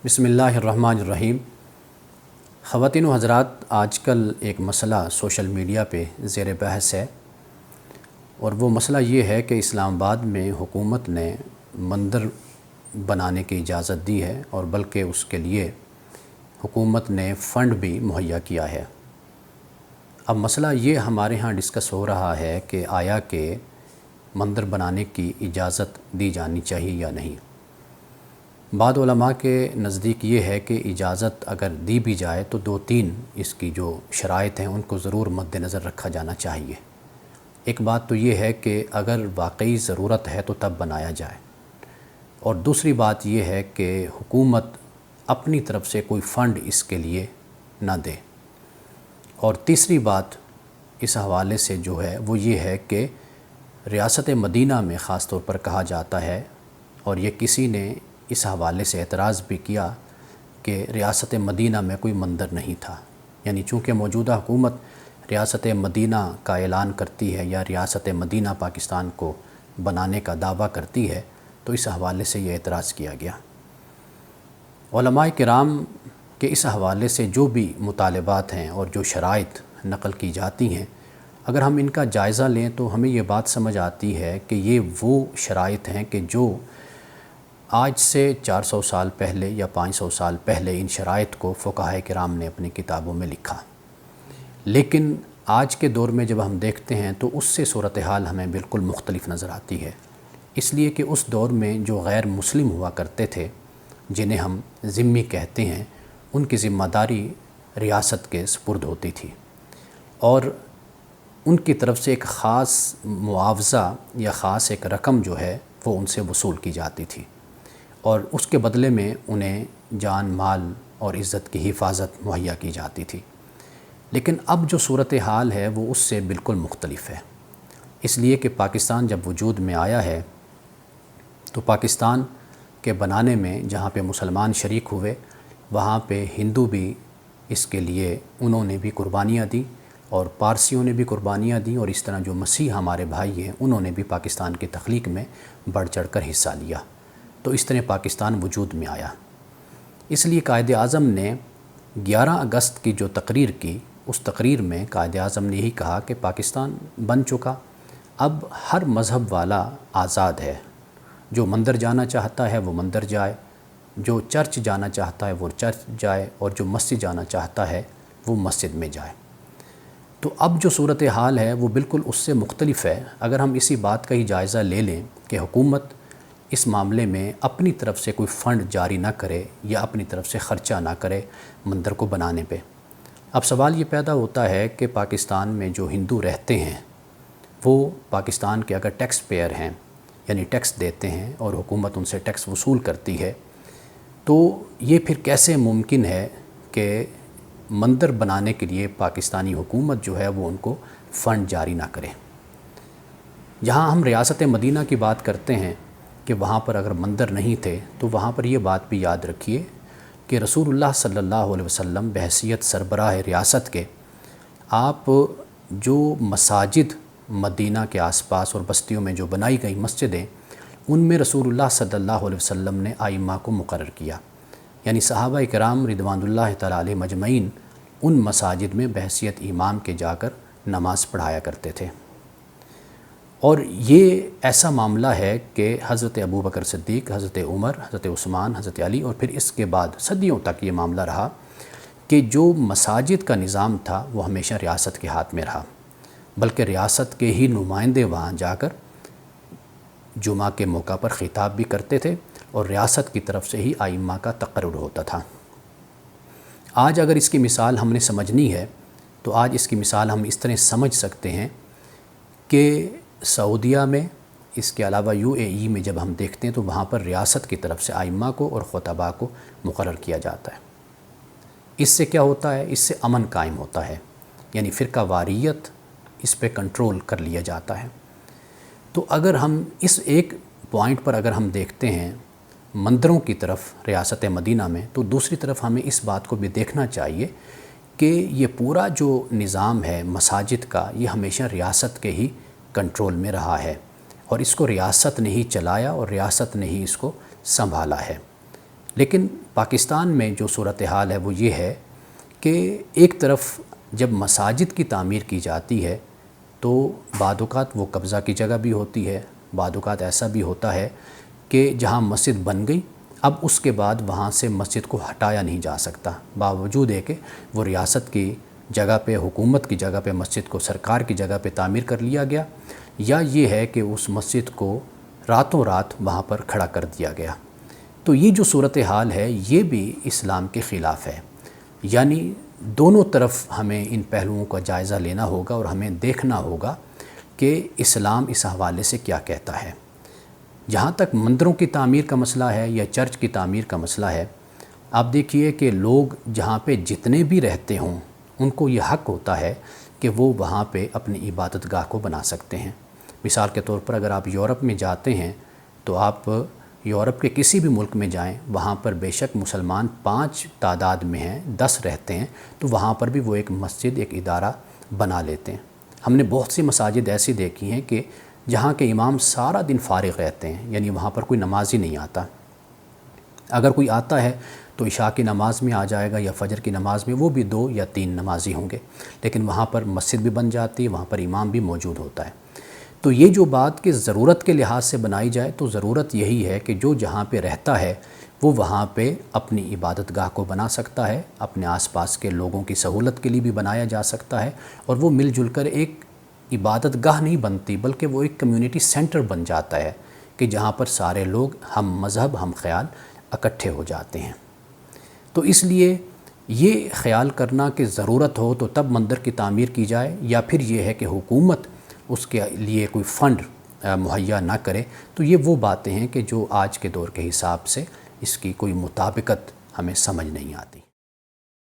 بسم اللہ الرحمن الرحیم۔ خواتین و حضرات، آج کل ایک مسئلہ سوشل میڈیا پہ زیر بحث ہے، اور وہ مسئلہ یہ ہے کہ اسلام آباد میں حکومت نے مندر بنانے کی اجازت دی ہے، اور بلکہ اس کے لیے حکومت نے فنڈ بھی مہیا کیا ہے۔ اب مسئلہ یہ ہمارے ہاں ڈسکس ہو رہا ہے کہ آیا کہ مندر بنانے کی اجازت دی جانی چاہیے یا نہیں۔ بعض علماء کے نزدیک یہ ہے کہ اجازت اگر دی بھی جائے تو 2-3 اس کی جو شرائط ہیں ان کو ضرور مد نظر رکھا جانا چاہیے۔ ایک بات تو یہ ہے کہ اگر واقعی ضرورت ہے تو تب بنایا جائے، اور دوسری بات یہ ہے کہ حکومت اپنی طرف سے کوئی فنڈ اس کے لیے نہ دے، اور تیسری بات اس حوالے سے جو ہے وہ یہ ہے کہ ریاست مدینہ میں خاص طور پر کہا جاتا ہے، اور یہ کسی نے اس حوالے سے اعتراض بھی کیا کہ ریاست مدینہ میں کوئی مندر نہیں تھا، یعنی چونکہ موجودہ حکومت ریاست مدینہ کا اعلان کرتی ہے یا ریاست مدینہ پاکستان کو بنانے کا دعویٰ کرتی ہے، تو اس حوالے سے یہ اعتراض کیا گیا۔ علماء کرام کے اس حوالے سے جو بھی مطالبات ہیں اور جو شرائط نقل کی جاتی ہیں، اگر ہم ان کا جائزہ لیں تو ہمیں یہ بات سمجھ آتی ہے کہ یہ وہ شرائط ہیں کہ جو آج سے 400 سال پہلے یا 500 سال پہلے ان شرائط کو فقہاء کرام نے اپنی کتابوں میں لکھا، لیکن آج کے دور میں جب ہم دیکھتے ہیں تو اس سے صورتحال ہمیں بالکل مختلف نظر آتی ہے، اس لیے کہ اس دور میں جو غیر مسلم ہوا کرتے تھے، جنہیں ہم ذمی کہتے ہیں، ان کی ذمہ داری ریاست کے سپرد ہوتی تھی، اور ان کی طرف سے ایک خاص معاوضہ یا خاص ایک رقم جو ہے وہ ان سے وصول کی جاتی تھی، اور اس کے بدلے میں انہیں جان مال اور عزت کی حفاظت مہیا کی جاتی تھی۔ لیکن اب جو صورتحال ہے وہ اس سے بالکل مختلف ہے، اس لیے کہ پاکستان جب وجود میں آیا ہے تو پاکستان کے بنانے میں جہاں پہ مسلمان شریک ہوئے، وہاں پہ ہندو بھی اس کے لیے انہوں نے بھی قربانیاں دیں، اور پارسیوں نے بھی قربانیاں دیں، اور اس طرح جو مسیح ہمارے بھائی ہیں انہوں نے بھی پاکستان کی تخلیق میں بڑھ چڑھ کر حصہ لیا، تو اس طرح پاکستان وجود میں آیا۔ اس لیے قائد اعظم نے 11 اگست کی جو تقریر کی، اس تقریر میں قائد اعظم نے یہی کہا کہ پاکستان بن چکا، اب ہر مذہب والا آزاد ہے، جو مندر جانا چاہتا ہے وہ مندر جائے، جو چرچ جانا چاہتا ہے وہ چرچ جائے، اور جو مسجد جانا چاہتا ہے وہ مسجد میں جائے۔ تو اب جو صورتحال ہے وہ بالکل اس سے مختلف ہے۔ اگر ہم اسی بات کا ہی جائزہ لے لیں کہ حکومت اس معاملے میں اپنی طرف سے کوئی فنڈ جاری نہ کرے یا اپنی طرف سے خرچہ نہ کرے مندر کو بنانے پہ، اب سوال یہ پیدا ہوتا ہے کہ پاکستان میں جو ہندو رہتے ہیں وہ پاکستان کے اگر ٹیکس پیئر ہیں، یعنی ٹیکس دیتے ہیں اور حکومت ان سے ٹیکس وصول کرتی ہے، تو یہ پھر کیسے ممکن ہے کہ مندر بنانے کے لیے پاکستانی حکومت جو ہے وہ ان کو فنڈ جاری نہ کرے؟ جہاں ہم ریاست مدینہ کی بات کرتے ہیں کہ وہاں پر اگر مندر نہیں تھے، تو وہاں پر یہ بات بھی یاد رکھیے کہ رسول اللہ صلی اللہ علیہ وسلم بحیثیت سربراہ ریاست کے، آپ جو مساجد مدینہ کے آس پاس اور بستیوں میں جو بنائی گئی مسجدیں، ان میں رسول اللہ صلی اللہ علیہ وسلم نے ائمہ کو مقرر کیا، یعنی صحابہ کرام رضوان اللہ تعالیٰ علیہ مجمعین ان مساجد میں بحیثیت امام کے جا کر نماز پڑھایا کرتے تھے۔ اور یہ ایسا معاملہ ہے کہ حضرت ابوبکر صدیق، حضرت عمر، حضرت عثمان، حضرت علی، اور پھر اس کے بعد صدیوں تک یہ معاملہ رہا کہ جو مساجد کا نظام تھا وہ ہمیشہ ریاست کے ہاتھ میں رہا، بلکہ ریاست کے ہی نمائندے وہاں جا کر جمعہ کے موقع پر خطاب بھی کرتے تھے، اور ریاست کی طرف سے ہی ائمہ کا تقرر ہوتا تھا۔ آج اگر اس کی مثال ہم نے سمجھنی ہے تو آج اس کی مثال ہم اس طرح سمجھ سکتے ہیں کہ سعودیہ میں، اس کے علاوہ UAE میں جب ہم دیکھتے ہیں تو وہاں پر ریاست کی طرف سے ائمہ کو اور خطباء کو مقرر کیا جاتا ہے۔ اس سے کیا ہوتا ہے؟ اس سے امن قائم ہوتا ہے، یعنی فرقہ واریت اس پہ کنٹرول کر لیا جاتا ہے۔ تو اگر ہم اس ایک پوائنٹ پر اگر ہم دیکھتے ہیں مندروں کی طرف ریاست مدینہ میں، تو دوسری طرف ہمیں اس بات کو بھی دیکھنا چاہیے کہ یہ پورا جو نظام ہے مساجد کا، یہ ہمیشہ ریاست کے ہی کنٹرول میں رہا ہے، اور اس کو ریاست نے ہی چلایا اور ریاست نے ہی اس کو سنبھالا ہے۔ لیکن پاکستان میں جو صورتحال ہے وہ یہ ہے کہ ایک طرف جب مساجد کی تعمیر کی جاتی ہے تو بعض اوقات وہ قبضہ کی جگہ بھی ہوتی ہے، بعض اوقات ایسا بھی ہوتا ہے کہ جہاں مسجد بن گئی اب اس کے بعد وہاں سے مسجد کو ہٹایا نہیں جا سکتا، باوجود ہے کہ وہ ریاست کی جگہ پہ، حکومت کی جگہ پہ مسجد کو سرکار کی جگہ پہ تعمیر کر لیا گیا، یا یہ ہے کہ اس مسجد کو راتوں رات وہاں پر کھڑا کر دیا گیا۔ تو یہ جو صورتحال ہے یہ بھی اسلام کے خلاف ہے، یعنی دونوں طرف ہمیں ان پہلوؤں کا جائزہ لینا ہوگا اور ہمیں دیکھنا ہوگا کہ اسلام اس حوالے سے کیا کہتا ہے۔ جہاں تک مندروں کی تعمیر کا مسئلہ ہے یا چرچ کی تعمیر کا مسئلہ ہے، آپ دیکھیے کہ لوگ جہاں پہ جتنے بھی رہتے ہوں ان کو یہ حق ہوتا ہے کہ وہ وہاں پہ اپنی عبادت گاہ کو بنا سکتے ہیں۔ مثال کے طور پر اگر آپ یورپ میں جاتے ہیں تو آپ یورپ کے کسی بھی ملک میں جائیں، وہاں پر بے شک مسلمان 5 تعداد میں ہیں، 10 رہتے ہیں، تو وہاں پر بھی وہ ایک مسجد، ایک ادارہ بنا لیتے ہیں۔ ہم نے بہت سی مساجد ایسی دیکھی ہیں کہ جہاں کے امام سارا دن فارغ رہتے ہیں، یعنی وہاں پر کوئی نمازی نہیں آتا، اگر کوئی آتا ہے تو عشاء کی نماز میں آ جائے گا یا فجر کی نماز میں، وہ بھی 2 یا 3 نمازی ہوں گے، لیکن وہاں پر مسجد بھی بن جاتی ہے، وہاں پر امام بھی موجود ہوتا ہے۔ تو یہ جو بات کہ ضرورت کے لحاظ سے بنائی جائے تو ضرورت یہی ہے کہ جو جہاں پہ رہتا ہے وہ وہاں پہ اپنی عبادت گاہ کو بنا سکتا ہے، اپنے آس پاس کے لوگوں کی سہولت کے لیے بھی بنایا جا سکتا ہے، اور وہ مل جل کر ایک عبادت گاہ نہیں بنتی بلکہ وہ ایک کمیونٹی سینٹر بن جاتا ہے کہ جہاں پر سارے لوگ ہم مذہب، ہم خیال اکٹھے ہو جاتے ہیں۔ تو اس لیے یہ خیال کرنا کہ ضرورت ہو تو تب مندر کی تعمیر کی جائے، یا پھر یہ ہے کہ حکومت اس کے لیے کوئی فنڈ مہیا نہ کرے، تو یہ وہ باتیں ہیں کہ جو آج کے دور کے حساب سے اس کی کوئی مطابقت ہمیں سمجھ نہیں آتی۔